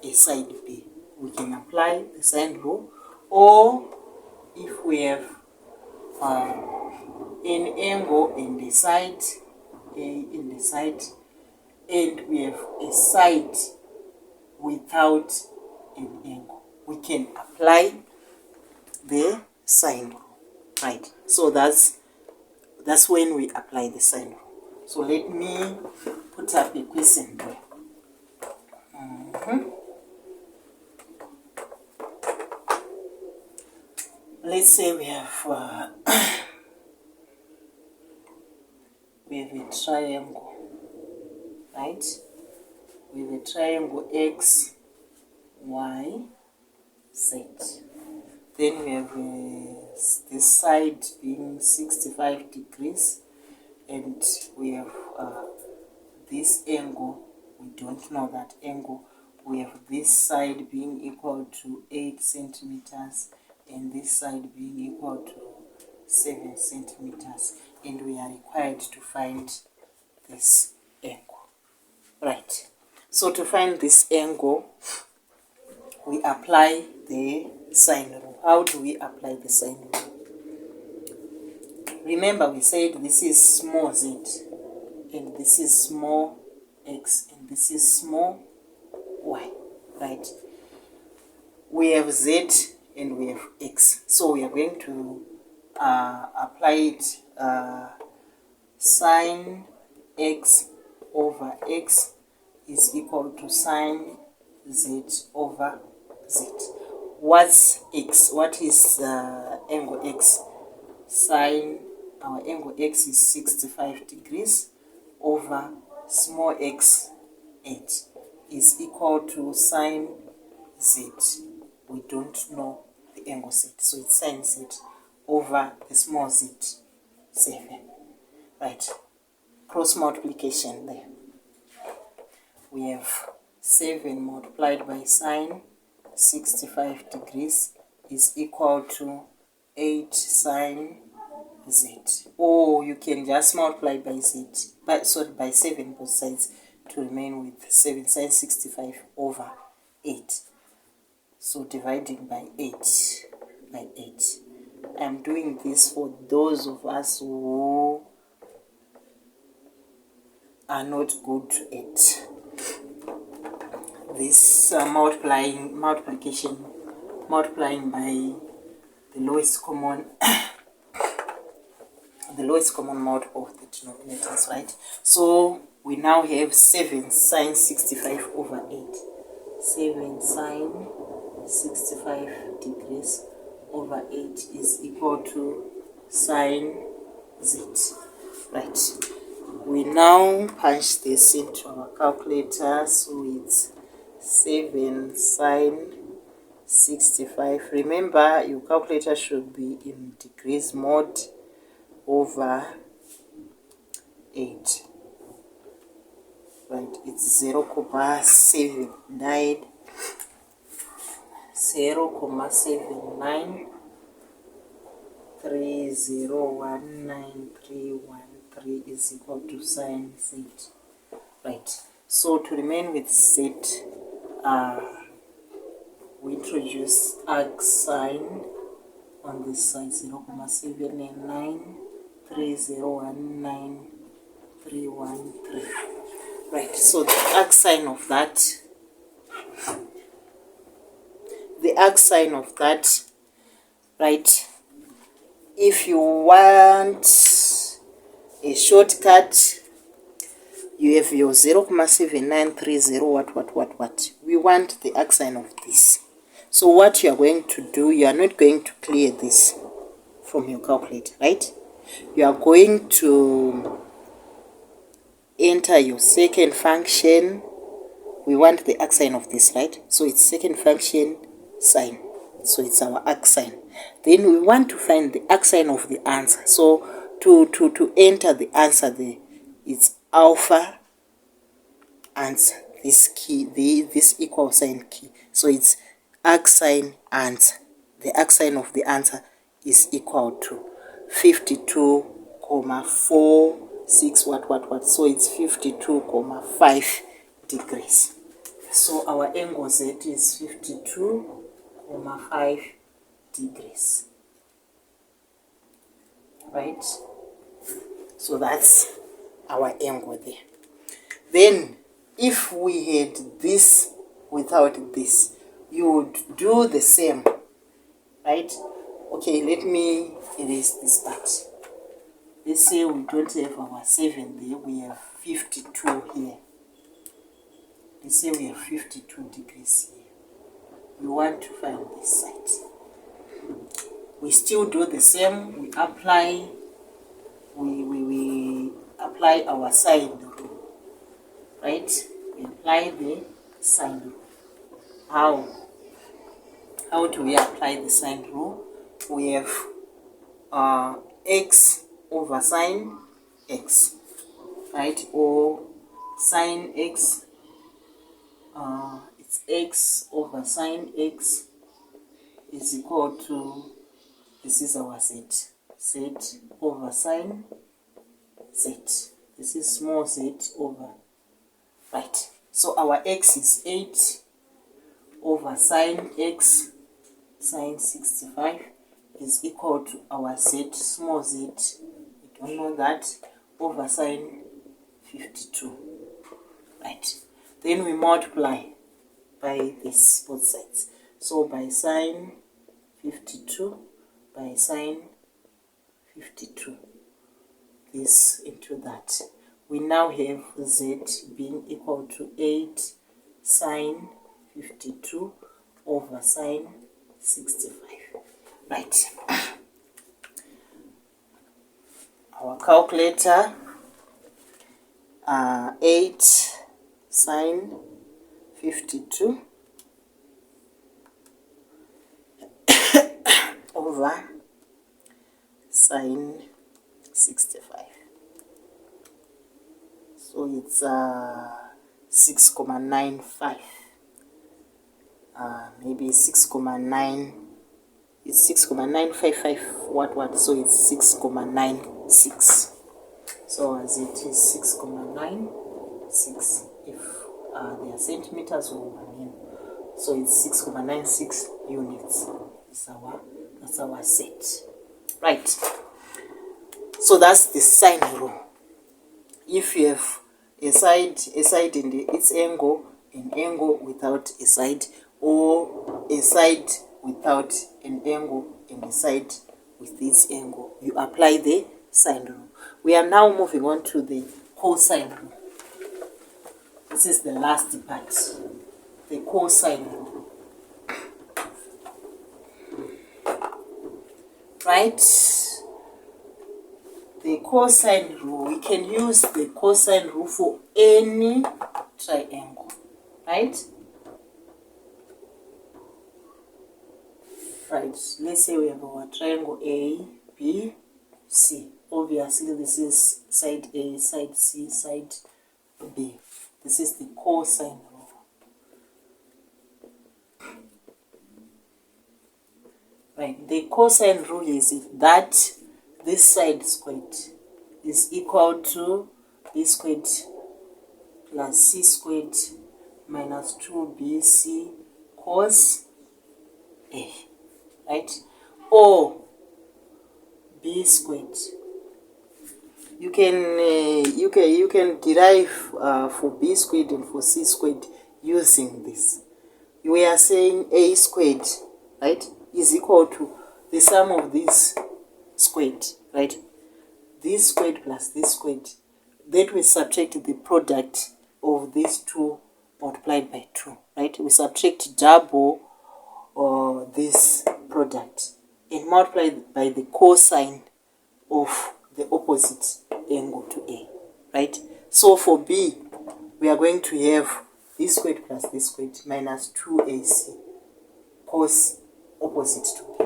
[SPEAKER 1] a side B, we can apply the sine rule. Or if we have an angle in the side A in the side, and we have a side without an angle, we can apply the sine rule, right? So that's when we apply the sine rule. So let me put up a question there. Let's say we have we have a triangle, right? We have a triangle X, Y, Z. Then we have this side being 65 degrees, and we have this angle. We don't know that angle. We have this side being equal to 8 centimeters and this side being equal to 7 centimeters, and we are required to find this angle, right? So to find this angle, we apply the sine rule. How do we apply the sine rule? Remember, we said this is small z, and this is small x, and this is small y, right? We have z and we have x, so we are going to apply it. Sine x over x is equal to sine z over z. What's x? What is angle x? Our angle x is 65 degrees over small x, 8, is equal to sine z. We don't know the angle z, so it's sine z over the small z, 7. Right, cross multiplication there. We have 7 multiplied by sine 65 degrees is equal to 8 sine z. Or you can just multiply by z, by 7 both sides, to remain with 7 sine 65 over 8. So dividing by 8 by 8. I'm doing this for those of us who are not good at this multiplying by the lowest common mode of the denominators, right? So we now have 7 sine 65 over 8. 7 sine 65 degrees over 8 is equal to sine z, right? We now punch this into our calculator, so it's 7 sine 65. Remember, your calculator should be in degrees mode over 8, right? It's 0.79 0.793019313 is equal to sine z, right? So to remain with z, we introduce arc sine on this side, 0.793019313, right? So the arc sine of that, right? If you want a shortcut, you have your 0.7930 what. We want the arc sine of this. So what you are going to do, you are not going to clear this from your calculator, right? You are going to enter your second function. We want the arc sine of this, right? So it's second function sine. So it's our arc sine. Then we want to find the arc sine of the answer. So to enter the answer there, it's alpha answer, this key, this equal sign key. So it's arc sine answer. The arc sine of the answer is equal to 52,46 what. So it's 52,5 degrees. So our angle Z is 52,5 degrees, right? So that's our angle there. Then if we had this without this, you would do the same, right? Okay, let me erase this part. Let's say we don't have our 7 there, we have 52 here. Let's say we have 52 degrees here. We want to find this side. We still do the same. We apply our sine rule, right? We apply the sine rule. How do we apply the sine rule? We have x over sine x, right? Or sine x, it's x over sine x is equal to, this is our z over sine z. This is small z over, right? So our x is 8 over sine x, sine 65, is equal to our z, small z, we don't know that, over sine 52, right? Then we multiply by this, both sides. So by sine 52 by sine 52, this into that. We now have z being equal to 8 sine 52 over sine 65, right? Our calculator, 8 sine 52 over sine 65. So it's 6,95. Maybe 6,9. It's 6,955 what. So it's 6,96. So as it is 6,96 if they are centimeters or so it's 6,96 units. That's our set, right? So that's the sine rule. If you have a side and its angle, an angle without a side, or a side without an angle and a side with this angle. You apply the sine rule. We are now moving on to the cosine rule. This is the last part, the cosine rule. Right? The cosine rule, we can use the cosine rule for any triangle, right? Right, let's say we have our triangle A, B, C. Obviously, this is side A, side C, side B. This is the cosine rule. Right, the cosine rule is that this side squared is equal to B squared plus C squared minus 2BC cos A, right? Or B squared. You can derive for B squared and for C squared using this. We are saying A squared, right, is equal to the sum of these squared, right? This squared plus this squared. Then we subtract the product of these two multiplied by 2, right? We subtract double this product and multiply by the cosine of the opposite angle to A, right? So for B, we are going to have this squared plus this squared minus 2AC cos opposite to B.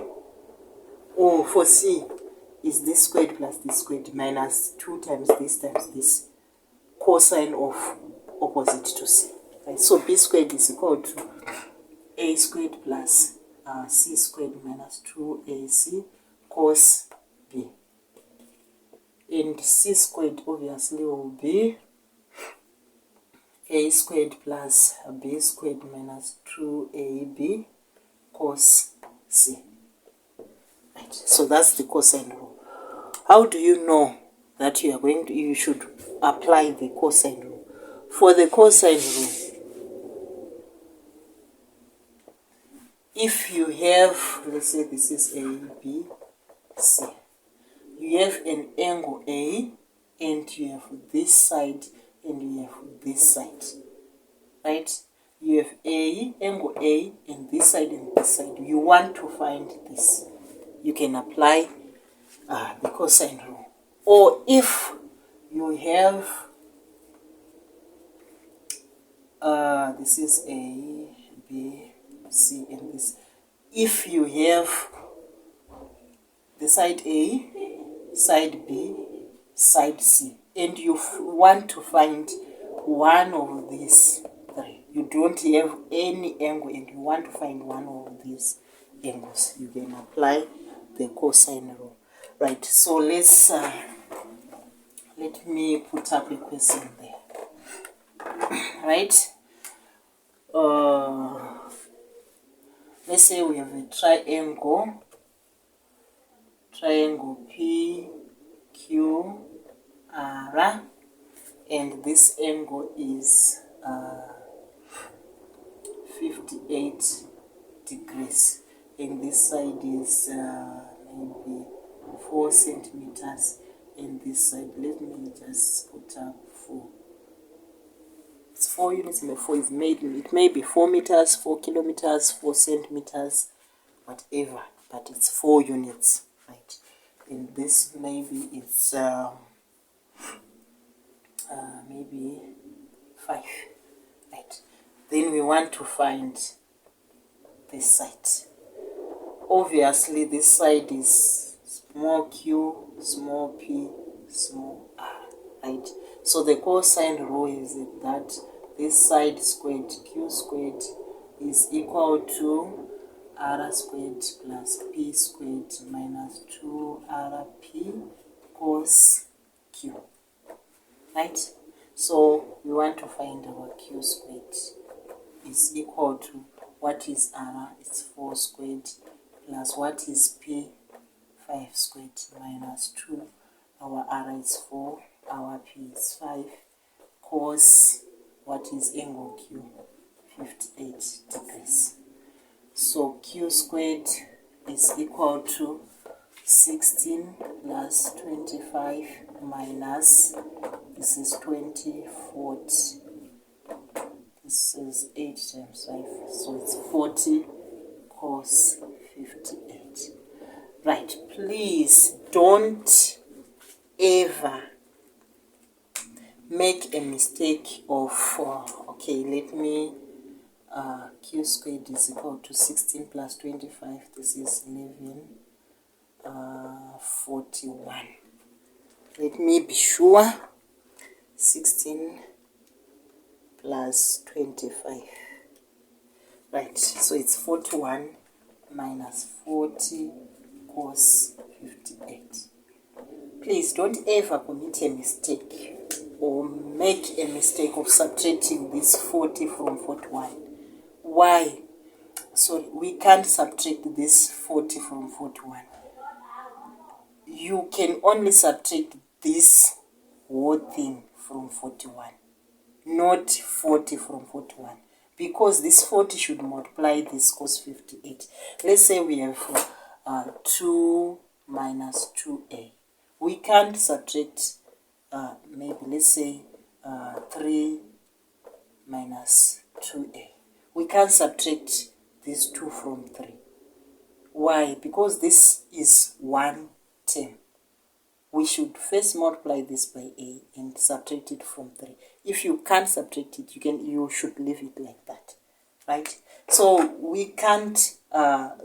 [SPEAKER 1] Or for C, is this squared plus this squared minus 2 times this cosine of opposite to C. Right? So B squared is equal to A squared plus C squared minus 2AC cos B. And C squared obviously will be A squared plus B squared minus 2AB cos C. Right. So that's the cosine rule. How do you know that you should apply the cosine rule? For the cosine rule, if you have, let's say this is A, B, C. You have an angle A, and you have this side, and you have this side, right? You have angle A, and this side and this side. You want to find this. You can apply the cosine rule. Or if you have, this is A, B, C, and this. If you have the side A, side B, side C, and you want to find one of these three, you don't have any angle and you want to find one of these angles, you can apply the cosine rule. Right, so let's let me put up a question there. Right, let's say we have a triangle P, Q, R, and this angle is 58 degrees, and this side is maybe 4 centimeters, and this side, let me just put up 4. It's 4 units, and 4 is made, it may be 4 meters, 4 kilometers, 4 centimeters, whatever, but it's 4 units. Right, and this maybe it's maybe 5. Right, then we want to find this side. Obviously, this side is small q, small p, small r. Right, so the cosine rule is that this side squared, q squared, is equal to r squared plus p squared minus 2rp cos q. Right? So we want to find our q squared is equal to, what is r? It's 4 squared plus what is p? 5 squared minus 2. Our r is 4, our p is 5 cos, what is angle Q? 58 degrees. So Q squared is equal to 16 plus 25 minus, this is 20, 40. This is 8 times 5, so it's 40 cos 58. Right, please don't ever make a mistake of, okay, let me, Q squared is equal to 16 plus 25, this is 11, 41. Let me be sure, 16 plus 25. Right, so it's 41 minus 40 cos 58. Please don't ever commit a mistake or make a mistake of subtracting this 40 from 41. Why? So we can't subtract this 40 from 41. You can only subtract this whole thing from 41, not 40 from 41, because this 40 should multiply this cos 58. Let's say we have 2 minus 2a. We can't subtract, maybe let's say 3 minus 2a. We can't subtract this 2 from 3. Why? Because this is one term. We should first multiply this by a and subtract it from 3. If you can't subtract it, you should leave it like that, right? So we can't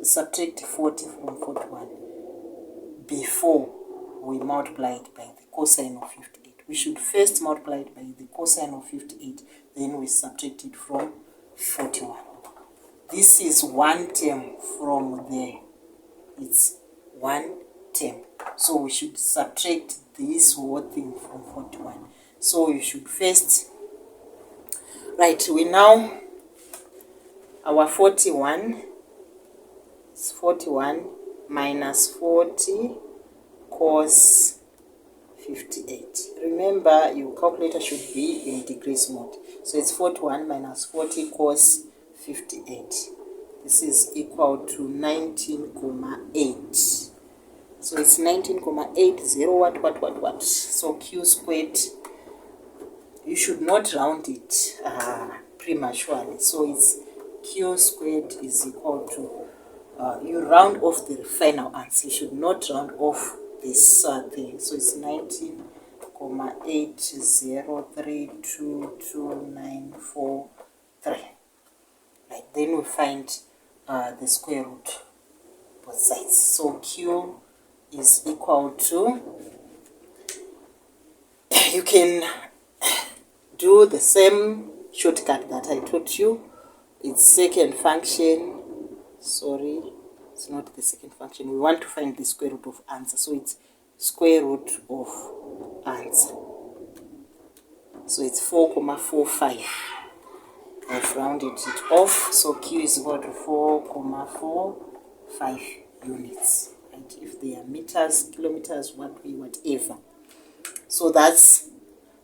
[SPEAKER 1] subtract 40 from 41 before we multiply it by the cosine of 58. We should first multiply it by the cosine of 58, then we subtract it from 41. This is one term from there. It's one term. So we should subtract this whole thing from 41. So you should first, right, we now, our 41 is 41 minus 40 cos 58. Remember, your calculator should be in degrees mode. So it's 41 minus 40 cos 58. This is equal to 19,8. So it's 19,80 what. So Q squared, you should not round it prematurely. So it's Q squared is equal to, you round off the final answer. You should not round off this thing. So it's 19,80322,943. Right, then we find the square root both sides. So Q is equal to, you can do the same shortcut that I taught you. It's second function, sorry, it's not the second function. We want to find the square root of answer. So it's square root of answer. So it's 4,45. I've rounded it off. So Q is equal to 4,45 units. Right? If they are meters, kilometers, whatever. So that's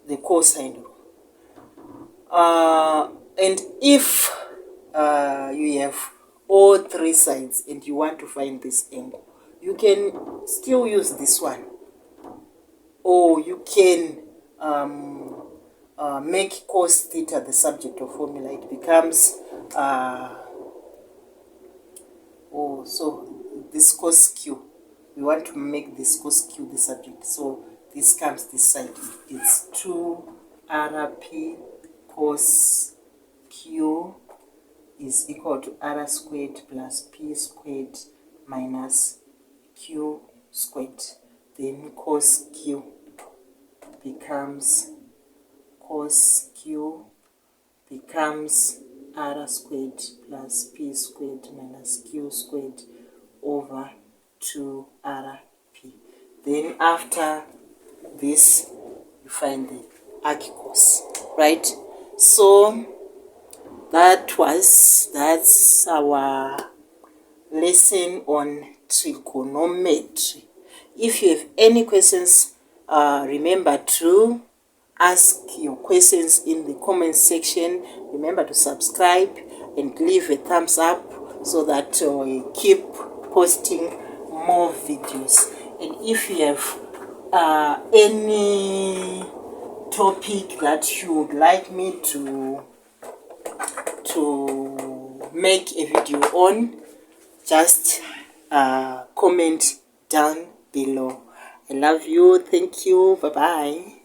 [SPEAKER 1] the cosine rule. And if you have all three sides and you want to find this angle, you can still use this one, or you can make cos theta the subject of formula. It becomes so this cos q, we want to make this cos q the subject, so this comes this side. It's 2 rp cos q is equal to r squared plus p squared minus q squared. Then cos q becomes r squared plus p squared minus q squared over 2rp. Then after this, you find the arc cos, right? So that's our lesson on trigonometry. If you have any questions, remember to ask your questions in the comment section. Remember to subscribe and leave a thumbs up so that we keep posting more videos. And if you have any topic that you would like me to make a video on, just comment down below. I love you. Thank you. Bye bye.